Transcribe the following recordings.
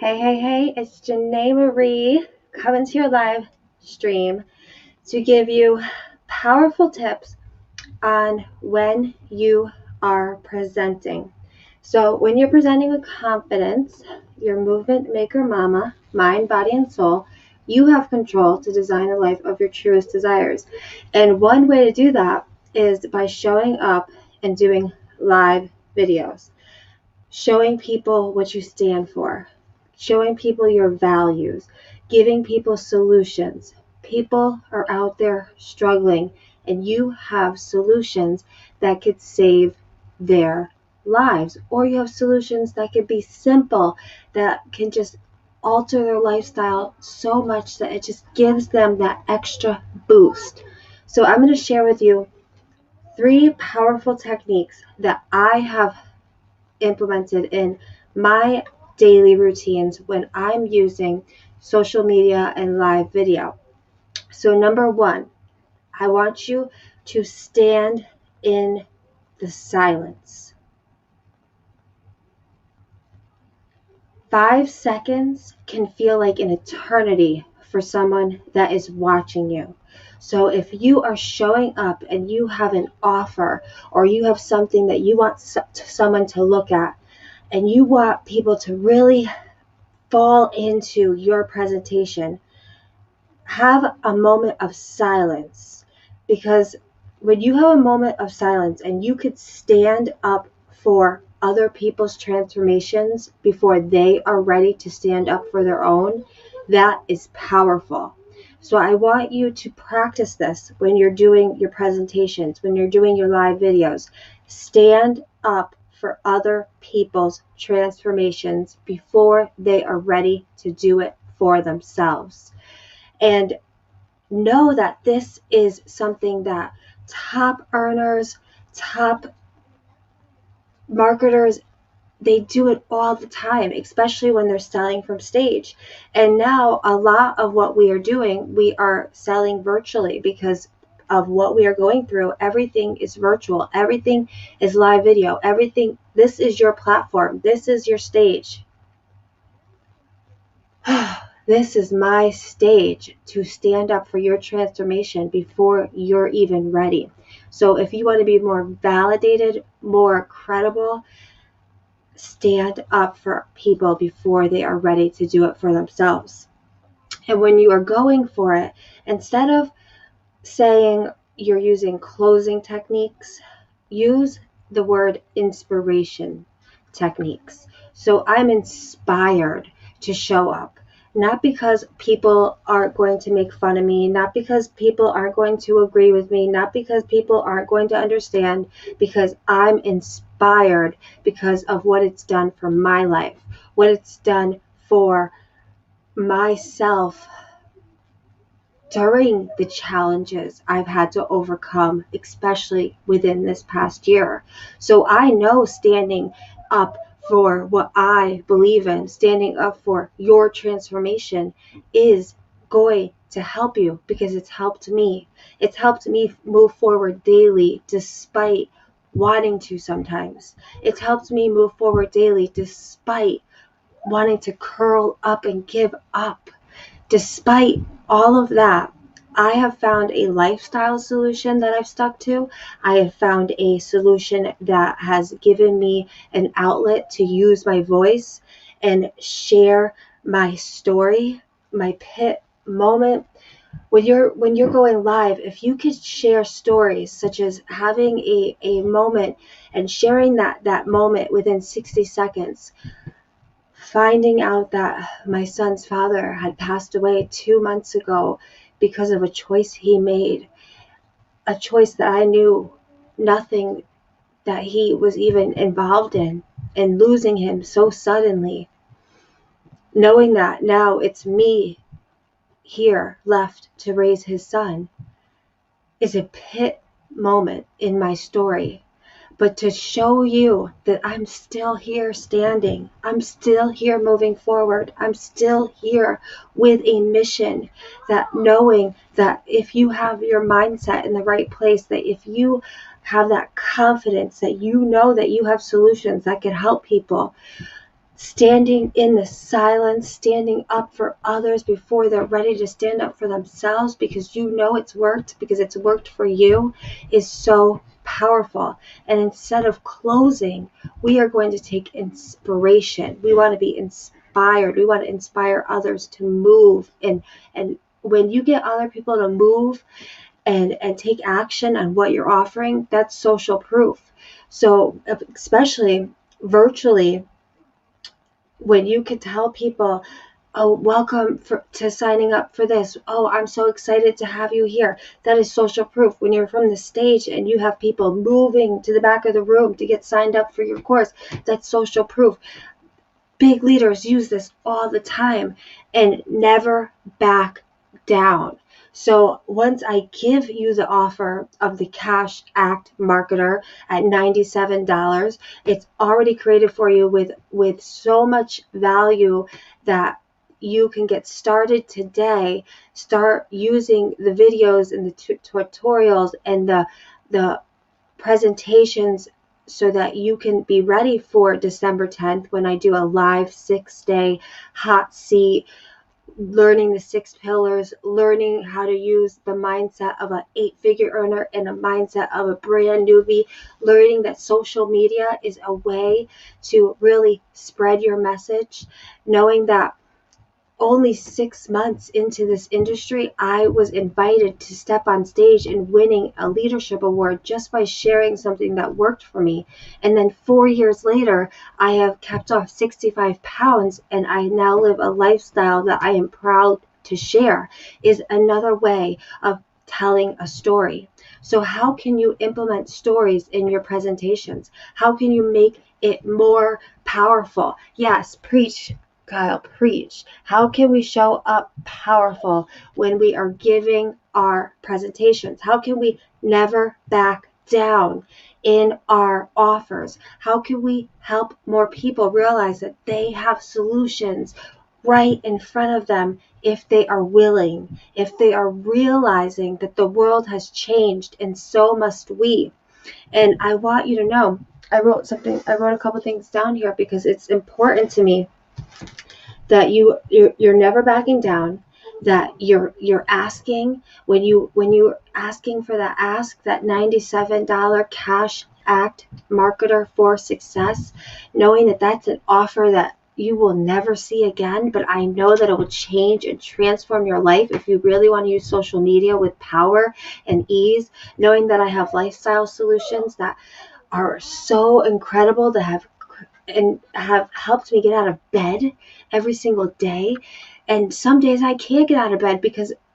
Hey, it's Janae Marie coming to your live stream to give you powerful tips on when you are presenting. So, when you're presenting with confidence, your movement maker mama, mind, body, and soul, you have control to design the life of your truest desires. And one way to do that is by showing up and doing live videos, showing people what you stand for, showing people your values, giving people solutions. People are out there struggling, and you have solutions that could save their lives, or you have solutions that could be simple, that can just alter their lifestyle so much that it just gives them that extra boost. So I'm going to share with you 3 powerful techniques that I have implemented in my daily routines when I'm using social media and live video. So, number 1, I want you to stand in the silence. 5 seconds can feel like an eternity for someone that is watching you. So if you are showing up and you have an offer, or you have something that you want someone to look at, and you want people to really fall into your presentation, have a moment of silence. Because when you have a moment of silence and you could stand up for other people's transformations before they are ready to stand up for their own, that is powerful. So I want you to practice this when you're doing your presentations, when you're doing your live videos. Stand up for other people's transformations before they are ready to do it for themselves. And know that this is something that top earners, top marketers, they do it all the time, especially when they're selling from stage. And now a lot of what we are doing, we are selling virtually because of what we are going through. Everything is virtual. Everything is live video. Everything. This is your platform. This is your stage. This is my stage to stand up for your transformation before you're even ready. So if you want to be more validated, more credible, stand up for people before they are ready to do it for themselves. And when you are going for it, instead of saying you're using closing techniques, use the word inspiration techniques. So I'm inspired to show up, not because people aren't going to make fun of me, not because people aren't going to agree with me, not because people aren't going to understand, because I'm inspired because of what it's done for my life, what it's done for myself during the challenges I've had to overcome, especially within this past year. So I know standing up for what I believe in, standing up for your transformation is going to help you, because it's helped me. It's helped me move forward daily despite wanting to sometimes. It's helped me move forward daily despite wanting to curl up and give up. Despite all of that, I have found a lifestyle solution that I've stuck to. I have found a solution that has given me an outlet to use my voice and share my story, my pit moment. When you're going live, if you could share stories such as having a moment and sharing that moment within 60 seconds, finding out that my son's father had passed away 2 months ago because of a choice he made, a choice that I knew nothing that he was even involved in, and losing him so suddenly, knowing that now it's me here left to raise his son, is a pit moment in my story. But to show you that I'm still here standing, I'm still here moving forward, I'm still here with a mission, that knowing that if you have your mindset in the right place, that if you have that confidence, that you know that you have solutions that can help people, standing in the silence, standing up for others before they're ready to stand up for themselves, because you know it's worked, because it's worked for you, is so powerful. And instead of closing, we are going to take inspiration. We want to be inspired. We want to inspire others to move. And when you get other people to move and take action on what you're offering, that's social proof. So especially virtually, when you can tell people, oh, welcome to signing up for this. Oh, I'm so excited to have you here. That is social proof. When you're from the stage and you have people moving to the back of the room to get signed up for your course, that's social proof. Big leaders use this all the time, and never back down. So once I give you the offer of the Cash Act Marketer at $97, it's already created for you with so much value that you can get started today. Start using the videos and the tutorials and the presentations so that you can be ready for December 10th when I do a live 6-day hot seat, learning the 6 pillars, learning how to use the mindset of an 8-figure earner and a mindset of a brand newbie, learning that social media is a way to really spread your message, knowing that only 6 months into this industry, I was invited to step on stage and winning a leadership award just by sharing something that worked for me. And then 4 years later, I have kept off 65 pounds, and I now live a lifestyle that I am proud to share. Is another way of telling a story. So how can you implement stories in your presentations? How can you make it more powerful? Yes, preach, Kyle, preach. How can we show up powerful when we are giving our presentations? How can we never back down in our offers? How can we help more people realize that they have solutions right in front of them if they are willing, if they are realizing that the world has changed and so must we? And I want you to know, I wrote a couple things down here because it's important to me that you're never backing down, that you're asking when you're asking for that $97 Cash Act Marketer for Success, knowing that that's an offer that you will never see again, but I know that it will change and transform your life if you really want to use social media with power and ease, knowing that I have lifestyle solutions that are so incredible, that have helped me get out of bed every single day. And some days I can't get out of bed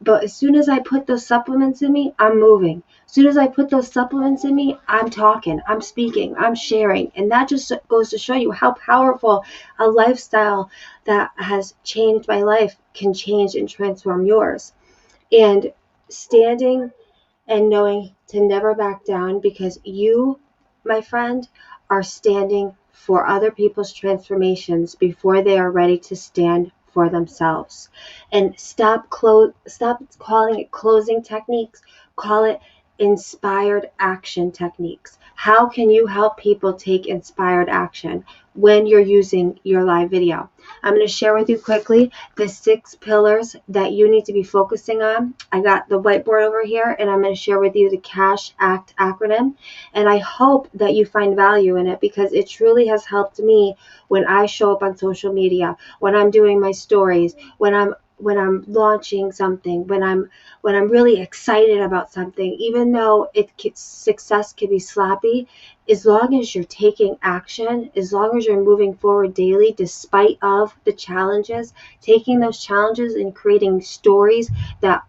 but as soon as I put those supplements in me, I'm moving. As soon as I put those supplements in me, I'm talking, I'm speaking, I'm sharing. And that just goes to show you how powerful a lifestyle that has changed my life can change and transform yours. And standing and knowing to never back down, because you, my friend, are standing for other people's transformations before they are ready to stand for themselves. And stop calling it closing techniques. Call it inspired action techniques. How can you help people take inspired action when you're using your live video? I'm going to share with you quickly the 6 pillars that you need to be focusing on. I got the whiteboard over here, and I'm going to share with you the Cash Act acronym. And I hope that you find value in it, because it truly has helped me when I show up on social media, when I'm doing my stories, when I'm launching something, when I'm really excited about something. Even though success can be sloppy, as long as you're taking action, as long as you're moving forward daily despite of the challenges, taking those challenges and creating stories that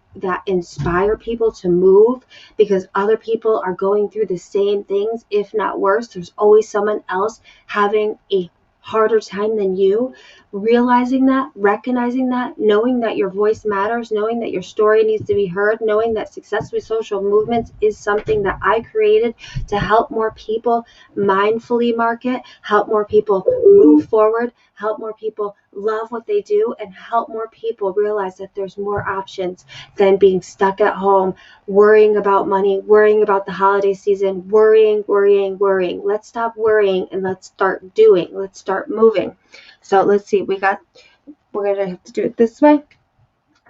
inspire people to move, because other people are going through the same things, if not worse. There's always someone else having a harder time than you. Realizing that, recognizing that, knowing that your voice matters, knowing that your story needs to be heard, knowing that Success with Social Movements is something that I created to help more people mindfully market, help more people move forward, help more people love what they do, and help more people realize that there's more options than being stuck at home, worrying about money, worrying about the holiday season, worrying. Let's stop worrying and let's start doing. Let's start moving. So let's see, we're going to have to do it this way.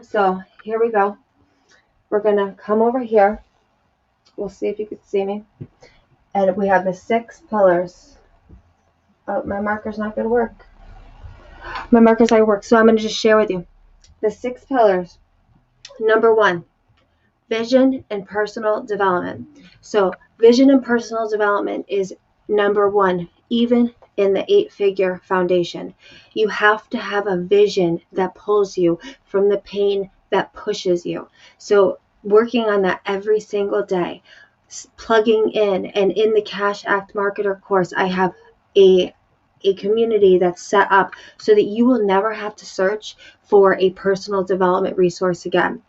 So here we go. We're going to come over here. We'll see if you can see me. And we have the 6 pillars. Oh, my marker's not going to work. My marker's not going to work. So I'm going to just share with you the 6 pillars. Number 1, vision and personal development. So vision and personal development is number 1, even in the 8-figure foundation. You have to have a vision that pulls you from the pain that pushes you. So working on that every single day, plugging in. And in the Cash Act Marketer course, I have a community that's set up so that you will never have to search for a personal development resource again.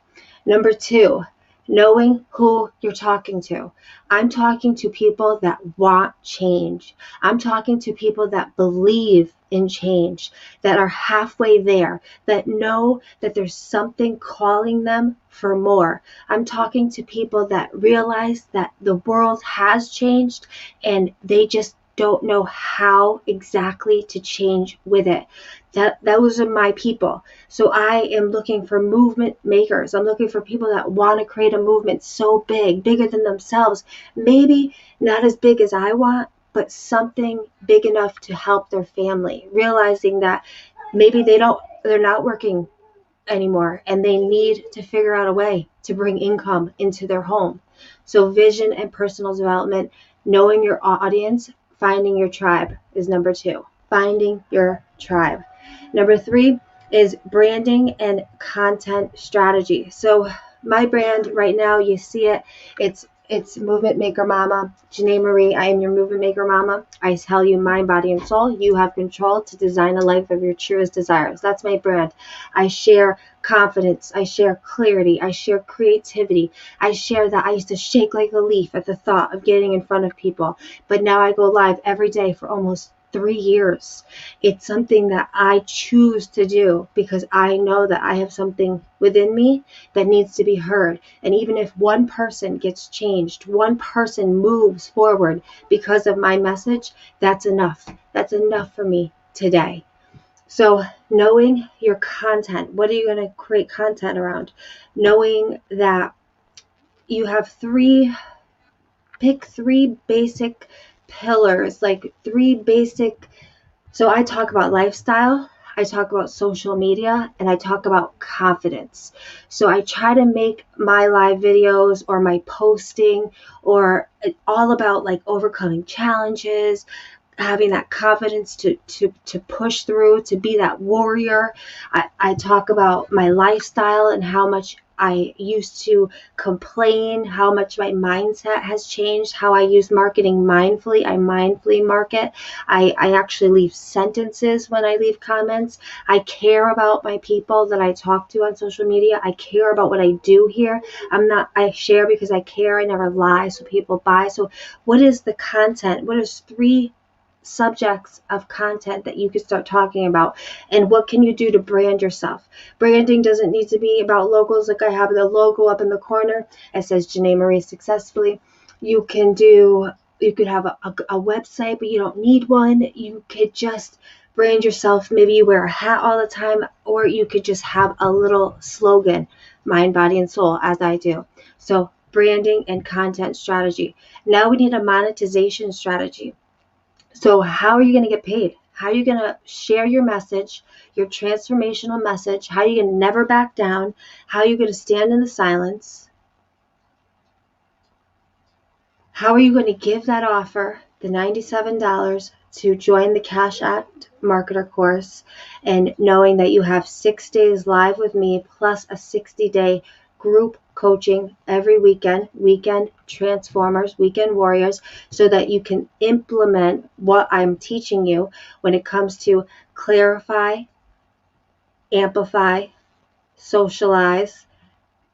Number 2, knowing who you're talking to. I'm talking to people that want change. I'm talking to people that believe in change, that are halfway there, that know that there's something calling them for more. I'm talking to people that realize that the world has changed and they just don't know how exactly to change with it. Those are my people. So I am looking for movement makers. I'm looking for people that want to create a movement so big, bigger than themselves. Maybe not as big as I want, but something big enough to help their family, realizing that maybe they're not working anymore and they need to figure out a way to bring income into their home. So vision and personal development, knowing your audience, finding your tribe is number 2. Finding your tribe. Number 3 is branding and content strategy. So my brand right now, you see it, it's Movement Maker Mama, Janae Marie. I am your Movement Maker Mama. I tell you, mind, body, and soul, you have control to design a life of your truest desires. That's my brand. I share confidence. I share clarity. I share creativity. I share that I used to shake like a leaf at the thought of getting in front of people, but now I go live every day for almost 3 years. It's something that I choose to do because I know that I have something within me that needs to be heard. And even if one person gets changed, one person moves forward because of my message, that's enough. That's enough for me today. So knowing your content, what are you going to create content around? Knowing that you have pick 3 basic pillars, like 3 basic. So I talk about lifestyle, I talk about social media, and I talk about confidence. So I try to make my live videos or my posting or all about like overcoming challenges, having that confidence to push through, to be that warrior. I talk about my lifestyle and how much I used to complain, how much my mindset has changed, how I use marketing mindfully. I mindfully market. I actually leave sentences when I leave comments. I care about my people that I talk to on social media. I care about what I do here. I share because I care. I never lie, so people buy. So what is the content? What is 3 subjects of content that you could start talking about, and what can you do to brand yourself? Branding doesn't need to be about logos. Like I have the logo up in the corner, it says Janae Marie Successfully. You could have a website, but you don't need one. You could just brand yourself. Maybe you wear a hat all the time, or you could just have a little slogan, mind, body, and soul, as I do. So branding and content strategy. Now we need a monetization strategy. So how are you going to get paid? How are you going to share your message, your transformational message? How are you going to never back down? How are you going to stand in the silence? How are you going to give that offer, the $97, to join the Cash Act Marketer course, and knowing that you have 6 days live with me plus a 60-day group coaching every weekend transformers, weekend warriors, so that you can implement what I'm teaching you when it comes to clarify, amplify, socialize,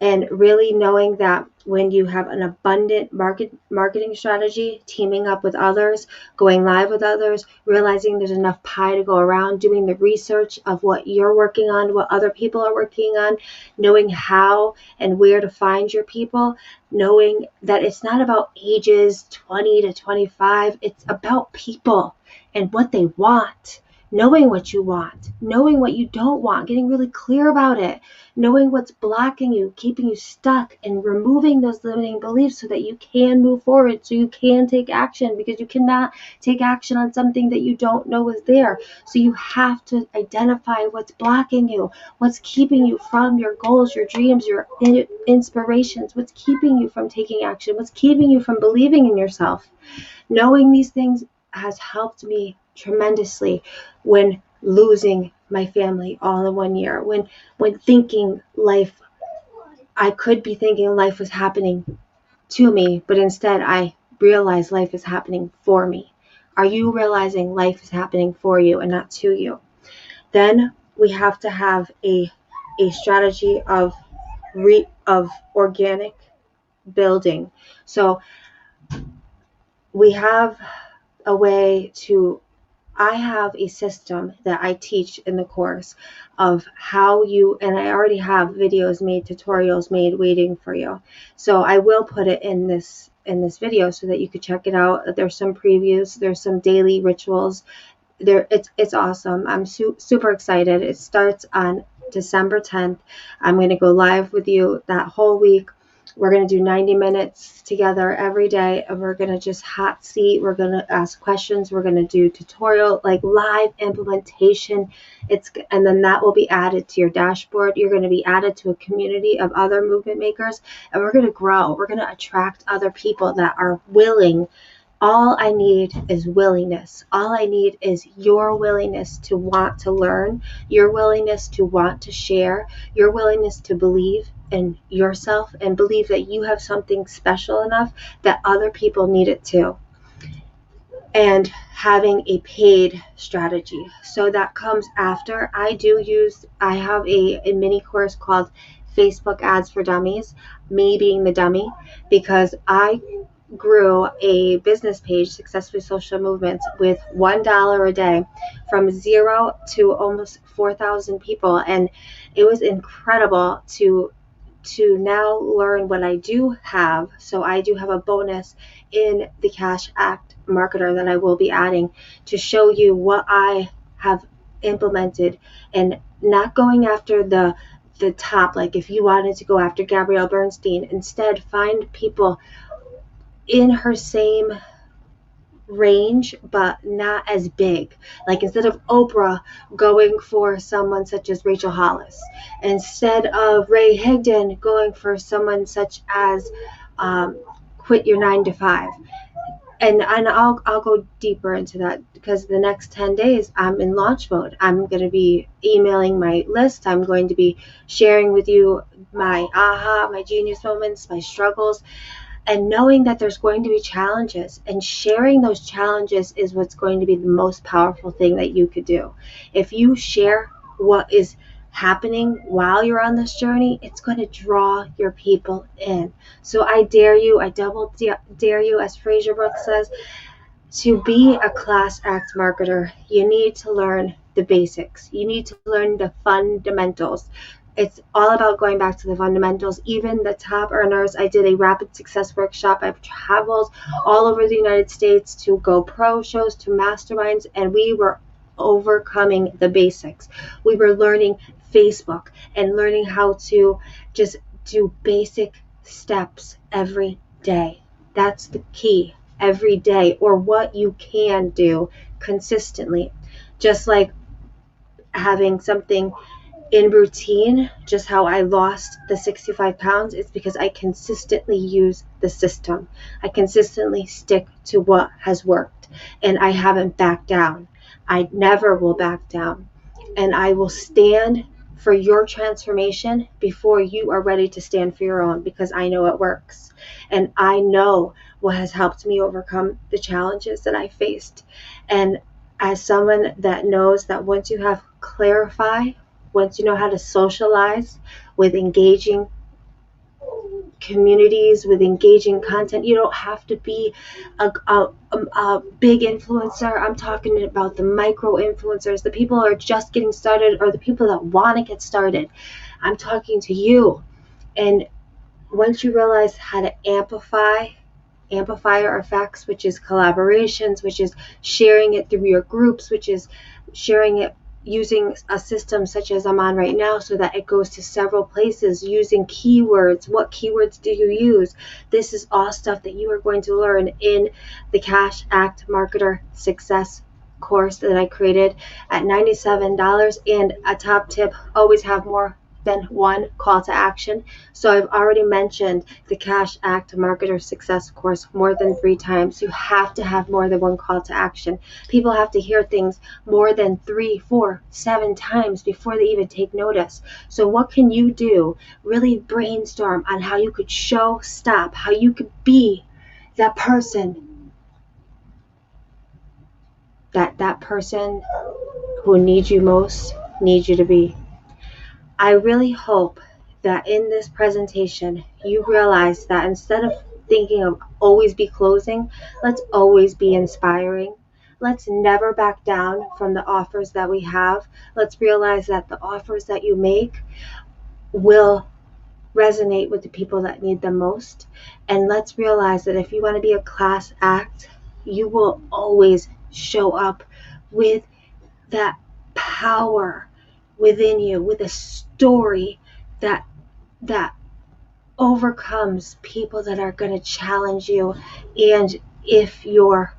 And really knowing that when you have an abundant marketing strategy, teaming up with others, going live with others, realizing there's enough pie to go around, doing the research of what you're working on, what other people are working on, knowing how and where to find your people, knowing that it's not about ages 20 to 25, it's about people and what they want. Knowing what you want, knowing what you don't want, getting really clear about it, knowing what's blocking you, keeping you stuck, and removing those limiting beliefs so that you can move forward, so you can take action, because you cannot take action on something that you don't know is there. So you have to identify what's blocking you, what's keeping you from your goals, your dreams, your inspirations, what's keeping you from taking action, what's keeping you from believing in yourself. Knowing these things has helped me tremendously when losing my family all in 1 year, when thinking life, I could be thinking life was happening to me, but instead I realized life is happening for me. Are you realizing life is happening for you and not to you? Then we have to have a strategy of organic building. So we have a way to, I have a system that I teach in the course of how you, and I already have videos made, tutorials made waiting for you. So I will put it in this video so that you could check it out. There's some previews, there's some daily rituals. It's awesome. I'm super excited. It starts on December 10th. I'm going to go live with you that whole week. We're going to do 90 minutes together every day, and we're going to just hot seat. We're going to ask questions. We're going to do tutorial, like live implementation. And then that will be added to your dashboard. You're going to be added to a community of other movement makers, and we're going to grow. We're going to attract other people that are willing. All I need is willingness. All I need is your willingness to want to learn, your willingness to want to share, your willingness to believe in yourself and believe that you have something special enough that other people need it too. And having a paid strategy. So that comes after. I have a mini course called Facebook Ads for Dummies, me being the dummy, because I grew a business page, Successfully Social Movements, with $1 a day from 0 to almost 4,000 people. And it was incredible to now learn what I do have. So I do have a bonus in the Cash Act marketer that I will be adding to show you what I have implemented, and not going after the top. Like if you wanted to go after Gabrielle Bernstein, instead find people in her same range but not as big. Like instead of Oprah, going for someone such as Rachel Hollis, instead of Ray Higdon, going for someone such as Quit Your 9 to 5. And I'll go deeper into that, because the next 10 days I'm in launch mode. I'm going to be emailing my list. I'm going to be sharing with you my my genius moments, my struggles, and knowing that there's going to be challenges, and sharing those challenges is what's going to be the most powerful thing that you could do. If you share what is happening while you're on this journey, it's going to draw your people in. So I dare you, I double dare you, as Fraser Brooks says, to be a class act marketer. You need to learn the basics. You need to learn the fundamentals. It's all about going back to the fundamentals. Even the top earners, I did a rapid success workshop. I've traveled all over the United States to Go Pro shows, to masterminds, and we were overcoming the basics. We were learning Facebook and learning how to just do basic steps every day. That's the key. Every day, or what you can do consistently. Just like having something in routine, just how I lost the 65 pounds, it's because I consistently use the system. I consistently stick to what has worked, and I haven't backed down. I never will back down, and I will stand for your transformation before you are ready to stand for your own, because I know it works, and I know what has helped me overcome the challenges that I faced. And as someone that knows that once you have clarify, once you know how to socialize with engaging communities with engaging content. You don't have to be a big influencer. I'm talking about the micro influencers, the people who are just getting started, or the people that want to get started. I'm talking to you. And once you realize how to amplifier effects, which is collaborations, which is sharing it through your groups, which is sharing it using a system such as I'm on right now so that it goes to several places, using keywords. What keywords do you use? This is all stuff that you are going to learn in the Cash Act Marketer Success course that I created at $97. And a top tip, always have more than one call to action. So I've already mentioned the Cash Act Marketer Success course more than 3 times. You have to have more than one call to action. People have to hear things more than 3, 4, 7 times before they even take notice. So what can you do? Really brainstorm on how you could show stop, how you could be that person, that person who needs you most, needs you to be. I really hope that in this presentation, you realize that instead of thinking of always be closing, let's always be inspiring. Let's never back down from the offers that we have. Let's realize that the offers that you make will resonate with the people that need them most. And let's realize that if you want to be a class act, you will always show up with that power within you, with a story that overcomes people that are going to challenge you. And if you're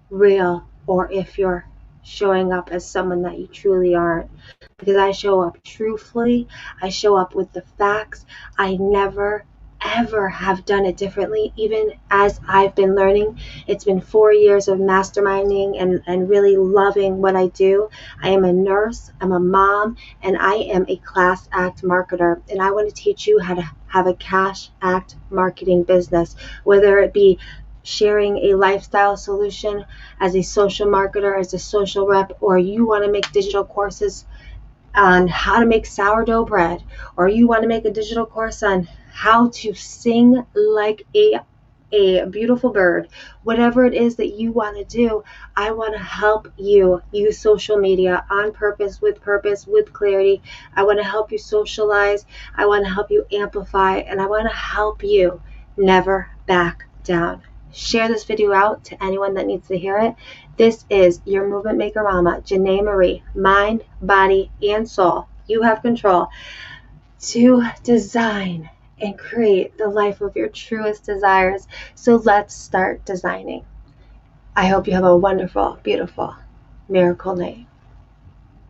real, or if you're showing up as someone that you truly aren't, because I show up truthfully, I show up with the facts. I never ever have done it differently, even as I've been learning. It's been 4 years of masterminding and really loving what I do. I am a nurse, I'm a mom, and I am a class act marketer. And I want to teach you how to have a cash act marketing business, whether it be sharing a lifestyle solution as a social marketer, as a social rep, or you want to make digital courses on how to make sourdough bread, or you want to make a digital course on how to sing like a beautiful bird. Whatever it is that you want to do, I want to help you use social media on purpose, with clarity. I want to help you socialize. I want to help you amplify, and I want to help you never back down. Share this video out to anyone that needs to hear it. This is your movement maker mama, Janae Marie. Mind, body, and soul. You have control to design and create the life of your truest desires. So let's start designing. I hope you have a wonderful, beautiful, miracle night.